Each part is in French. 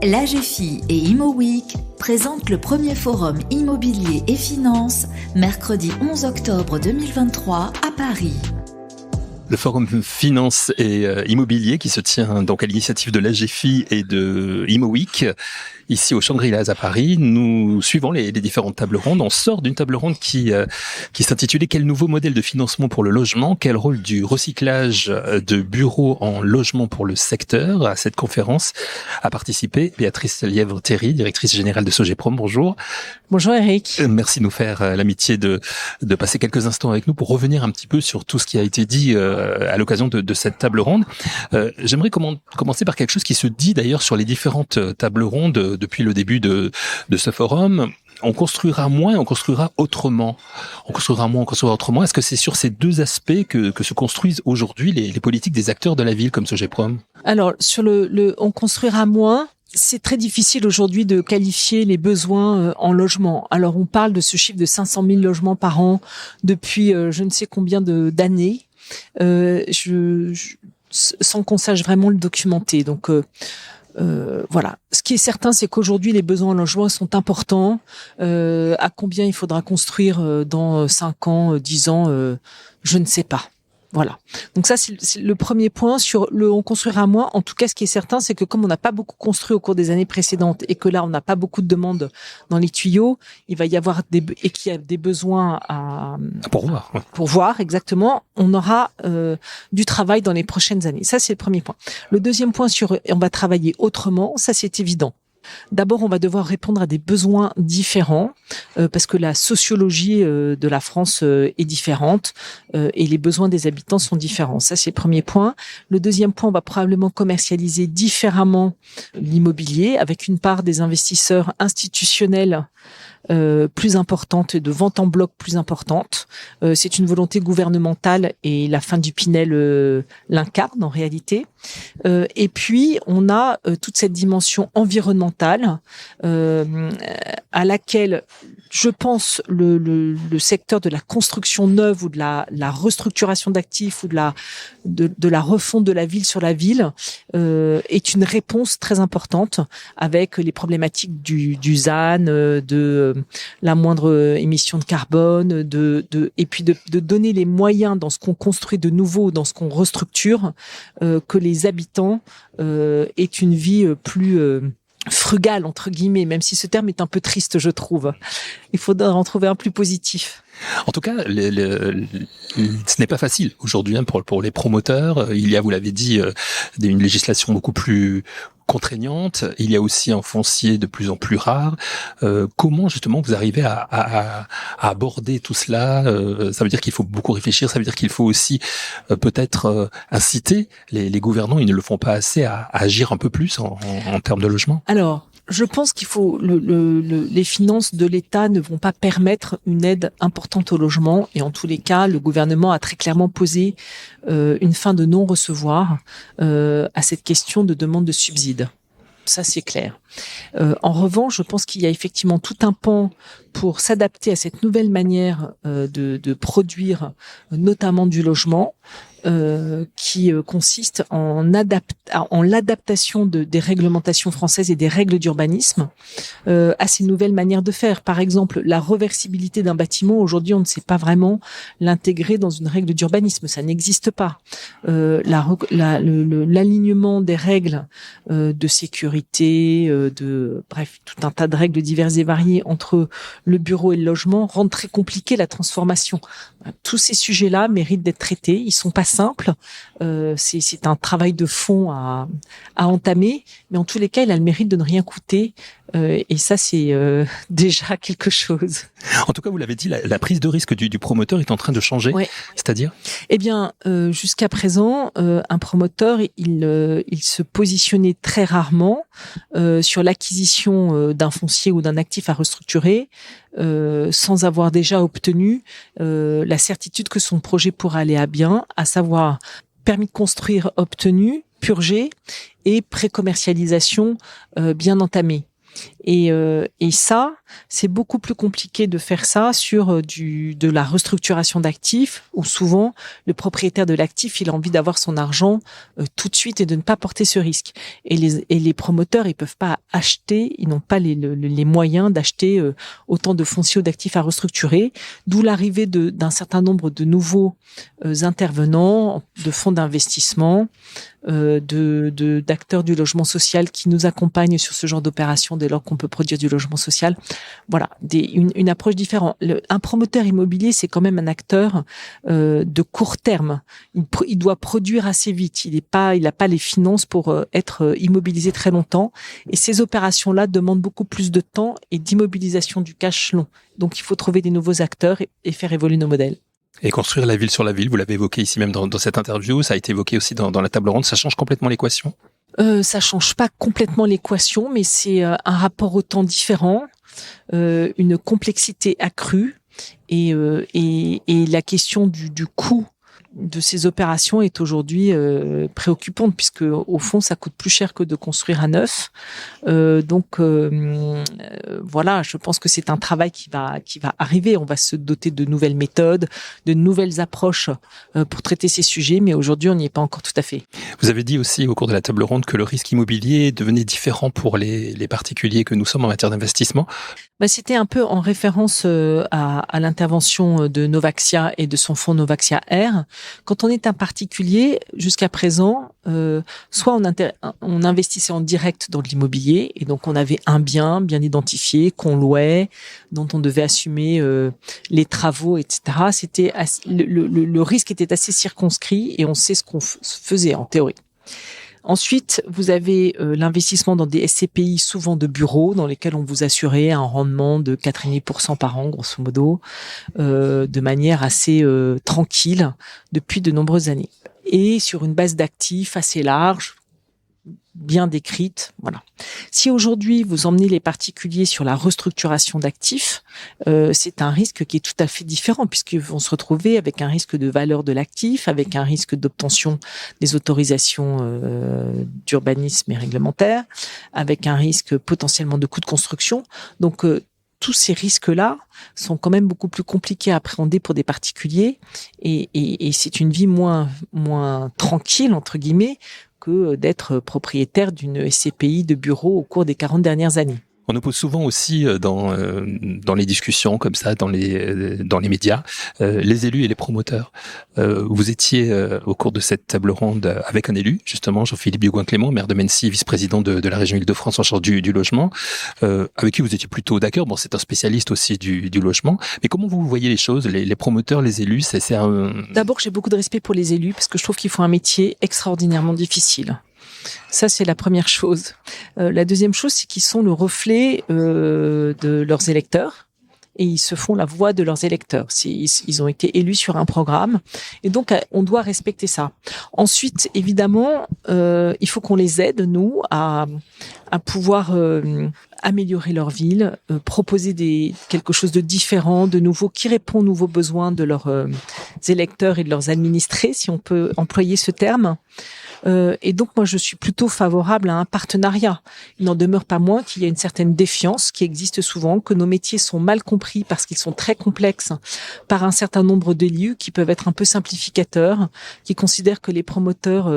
L'AGFI et ImoWeek présentent le premier forum immobilier et finance, mercredi 11 octobre 2023 à Paris. Le forum finance et immobilier qui se tient donc à l'initiative de l'AGFI et de ImoWeek. Ici au Shangri-Las à Paris, nous suivons les différentes tables rondes. On sort d'une table ronde qui s'intitulait « Quel nouveau modèle de financement pour le logement ? Quel rôle du recyclage de bureaux en logement pour le secteur ?» À cette conférence a participé Béatrice Lièvre-Théry, directrice générale de Sogeprom. Bonjour. Bonjour Eric. Merci de nous faire l'amitié de passer quelques instants avec nous pour revenir un petit peu sur tout ce qui a été dit à l'occasion de cette table ronde. J'aimerais commencer par quelque chose qui se dit d'ailleurs sur les différentes tables rondes depuis le début de ce forum. On construira moins, on construira autrement. On construira moins, on construira autrement. Est-ce que c'est sur ces deux aspects que se construisent aujourd'hui les politiques des acteurs de la ville comme Sogeprom ? Alors, sur on construira moins, c'est très difficile aujourd'hui de qualifier les besoins en logement. Alors, on parle de ce chiffre de 500 000 logements par an depuis je ne sais combien d'années, sans qu'on sache vraiment le documenter. Donc, voilà. Ce qui est certain, c'est qu'aujourd'hui, les besoins en logement sont importants. À combien il faudra construire dans 5 ans, 10 ans, je ne sais pas. Voilà. Donc ça, c'est le premier point sur on construira moins. En tout cas, ce qui est certain, c'est que comme on n'a pas beaucoup construit au cours des années précédentes et que là, on n'a pas beaucoup de demandes dans les tuyaux, il va y avoir et qu'il y a des besoins à pourvoir, exactement. On aura du travail dans les prochaines années. Ça, c'est le premier point. Le deuxième point on va travailler autrement. Ça, c'est évident. D'abord, on va devoir répondre à des besoins différents parce que la sociologie de la France est différente et les besoins des habitants sont différents. Ça, c'est le premier point. Le deuxième point, on va probablement commercialiser différemment l'immobilier avec une part des investisseurs institutionnels plus importante et de vente en bloc plus importante. C'est une volonté gouvernementale et la fin du Pinel l'incarne en réalité. Et puis, on a toute cette dimension environnementale à laquelle, je pense, le secteur de la construction neuve ou de la restructuration d'actifs ou de la refonte de la ville sur la ville est une réponse très importante avec les problématiques du ZAN, de la moindre émission de carbone, et puis de donner les moyens dans ce qu'on construit de nouveau, dans ce qu'on restructure, que les habitants aient une vie plus frugale, entre guillemets, même si ce terme est un peu triste, je trouve. Il faudra en trouver un plus positif. En tout cas, ce n'est pas facile aujourd'hui pour les promoteurs. Il y a, vous l'avez dit, une législation beaucoup plus contraignante. Il y a aussi un foncier de plus en plus rare. Comment justement vous arrivez à aborder tout cela ? Ça veut dire qu'il faut beaucoup réfléchir. Ça veut dire qu'il faut aussi peut-être inciter les gouvernants. Ils ne le font pas assez à agir un peu plus en termes de logement. Alors, je pense qu'il faut les finances de l'État ne vont pas permettre une aide importante au logement et en tous les cas, le gouvernement a très clairement posé une fin de non-recevoir à cette question de demande de subsides. Ça, c'est clair. En revanche, je pense qu'il y a effectivement tout un pan pour s'adapter à cette nouvelle manière de produire, notamment du logement, qui consiste en l'adaptation des réglementations françaises et des règles d'urbanisme à ces nouvelles manières de faire. Par exemple, la reversibilité d'un bâtiment, aujourd'hui, on ne sait pas vraiment l'intégrer dans une règle d'urbanisme. Ça n'existe pas. L'alignement des règles de sécurité, bref, tout un tas de règles diverses et variées entre le bureau et le logement rend très compliqué la transformation. Tous ces sujets-là méritent d'être traités. Ils sont pas simples. C'est un travail de fond à entamer, mais en tous les cas, il a le mérite de ne rien coûter. Et ça, c'est déjà quelque chose. En tout cas, vous l'avez dit, la prise de risque du promoteur est en train de changer. Ouais. C'est-à-dire ? Eh bien, jusqu'à présent, un promoteur, il se positionnait très rarement sur l'acquisition d'un foncier ou d'un actif à restructurer sans avoir déjà obtenu la certitude que son projet pourrait aller à bien, à savoir permis de construire obtenu, purgé et pré-commercialisation bien entamée. Et ça, c'est beaucoup plus compliqué de faire ça sur de la restructuration d'actifs, où souvent le propriétaire de l'actif, il a envie d'avoir son argent tout de suite et de ne pas porter ce risque. Et les promoteurs, ils peuvent pas acheter, ils n'ont pas les moyens d'acheter autant de fonciers ou d'actifs à restructurer, d'où l'arrivée d'un certain nombre de nouveaux intervenants, de fonds d'investissement, d'acteurs du logement social qui nous accompagnent sur ce genre d'opération dès lors qu'on peut produire du logement social. Voilà, une approche différente. Un promoteur immobilier, c'est quand même un acteur de court terme. Il doit produire assez vite. Il n'a pas les finances pour être immobilisé très longtemps. Et ces opérations-là demandent beaucoup plus de temps et d'immobilisation du cash long. Donc, il faut trouver des nouveaux acteurs et faire évoluer nos modèles. Et construire la ville sur la ville, vous l'avez évoqué ici même dans cette interview, ça a été évoqué aussi dans la table ronde, ça change complètement l'équation? Ça change pas complètement l'équation, mais c'est un rapport au temps différent, une complexité accrue et la question du coût de ces opérations est aujourd'hui préoccupante, puisque au fond ça coûte plus cher que de construire à neuf. Donc voilà, je pense que c'est un travail qui va arriver. On va se doter de nouvelles méthodes, de nouvelles approches pour traiter ces sujets, mais aujourd'hui on n'y est pas encore tout à fait. Vous avez dit aussi au cours de la table ronde que le risque immobilier devenait différent pour les particuliers que nous sommes en matière d'investissement. C'était un peu en référence à l'intervention de Novaxia et de son fonds Novaxia R. Quand on est un particulier, jusqu'à présent, soit on investissait en direct dans de l'immobilier, et donc on avait un bien identifié, qu'on louait, dont on devait assumer les travaux, etc. Le risque était assez circonscrit et on sait ce qu'on faisait en théorie. Ensuite, vous avez l'investissement dans des SCPI, souvent de bureaux, dans lesquels on vous assurait un rendement de 4,5% par an, grosso modo, de manière assez tranquille depuis de nombreuses années. Et sur une base d'actifs assez large, bien décrite, voilà. Si aujourd'hui vous emmenez les particuliers sur la restructuration d'actifs, c'est un risque qui est tout à fait différent, puisqu'ils vont se retrouver avec un risque de valeur de l'actif, avec un risque d'obtention des autorisations d'urbanisme et réglementaire, avec un risque potentiellement de coût de construction. Donc tous ces risques-là sont quand même beaucoup plus compliqués à appréhender pour des particuliers, et c'est une vie moins tranquille, entre guillemets, que d'être propriétaire d'une SCPI de bureau au cours des 40 dernières années. On nous pose souvent aussi dans les discussions comme ça, dans les médias, les élus et les promoteurs. Vous étiez au cours de cette table ronde avec un élu, justement, Jean-Philippe Bigoin-Clément, maire de Mennecy, vice-président de la région Île-de-France en charge du logement, avec qui vous étiez plutôt d'accord. Bon, c'est un spécialiste aussi du logement. Mais comment vous voyez les choses, les promoteurs, les élus, c'est un... D'abord, j'ai beaucoup de respect pour les élus, parce que je trouve qu'ils font un métier extraordinairement difficile. Ça, c'est la première chose. La deuxième chose, c'est qu'ils sont le reflet de leurs électeurs, et ils se font la voix de leurs électeurs. Ils ont été élus sur un programme, et donc on doit respecter ça. Ensuite, évidemment, il faut qu'on les aide, nous, à pouvoir améliorer leur ville, proposer quelque chose de différent, de nouveau, qui répond aux nouveaux besoins de leurs électeurs et de leurs administrés, si on peut employer ce terme. Et donc, moi, je suis plutôt favorable à un partenariat. Il n'en demeure pas moins qu'il y a une certaine défiance qui existe souvent, que nos métiers sont mal compris parce qu'ils sont très complexes par un certain nombre d'élus qui peuvent être un peu simplificateurs, qui considèrent que les promoteurs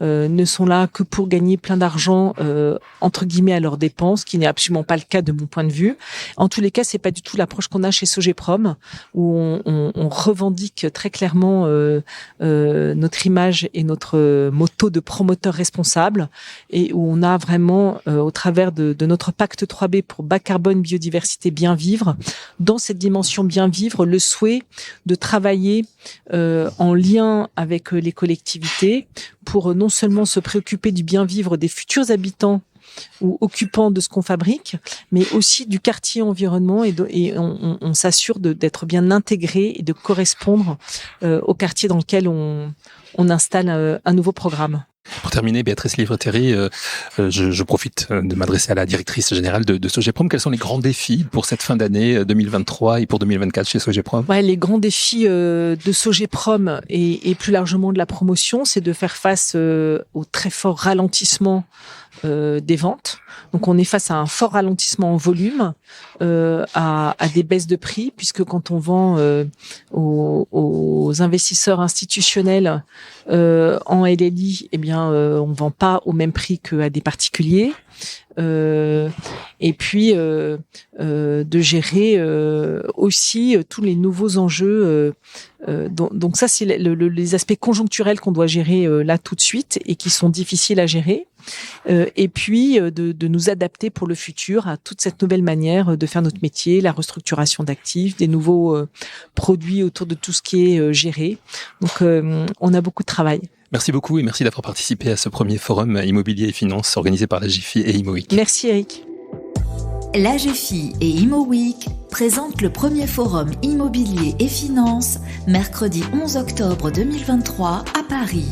ne sont là que pour gagner plein d'argent, entre guillemets, à leurs dépenses, qui n'est absolument pas le cas de mon point de vue. En tous les cas, c'est pas du tout l'approche qu'on a chez Sogeprom, où on revendique très clairement notre image et notre motto de promoteur responsable, et où on a vraiment, au travers de notre pacte 3B pour bas carbone, biodiversité, bien vivre, dans cette dimension bien vivre, le souhait de travailler en lien avec les collectivités pour non seulement se préoccuper du bien vivre des futurs habitants ou occupants de ce qu'on fabrique, mais aussi du quartier environnement, et on s'assure d'être bien intégré et de correspondre au quartier dans lequel on installe un nouveau programme. Pour terminer, Béatrice Livre-Terry, je profite de m'adresser à la directrice générale de Sogeprom. Quels sont les grands défis pour cette fin d'année 2023 et pour 2024 chez Sogeprom? Les grands défis de Sogeprom et plus largement de la promotion, c'est de faire face au très fort ralentissement des ventes. Donc on est face à un fort ralentissement en volume, à des baisses de prix, puisque quand on vend aux investisseurs institutionnels en LLI, eh bien on vend pas au même prix qu'à des particuliers. Et puis de gérer aussi tous les nouveaux enjeux. Donc ça, c'est les aspects conjoncturels qu'on doit gérer là tout de suite et qui sont difficiles à gérer. Et puis de nous adapter pour le futur à toute cette nouvelle manière de faire notre métier, la restructuration d'actifs, des nouveaux produits autour de tout ce qui est géré. Donc on a beaucoup de travail. Merci beaucoup et merci d'avoir participé à ce premier forum immobilier et finances organisé par l'AGFI et IMOWeek. Merci Eric. L'AGFI et IMOWeek présentent le premier forum immobilier et finances mercredi 11 octobre 2023 à Paris.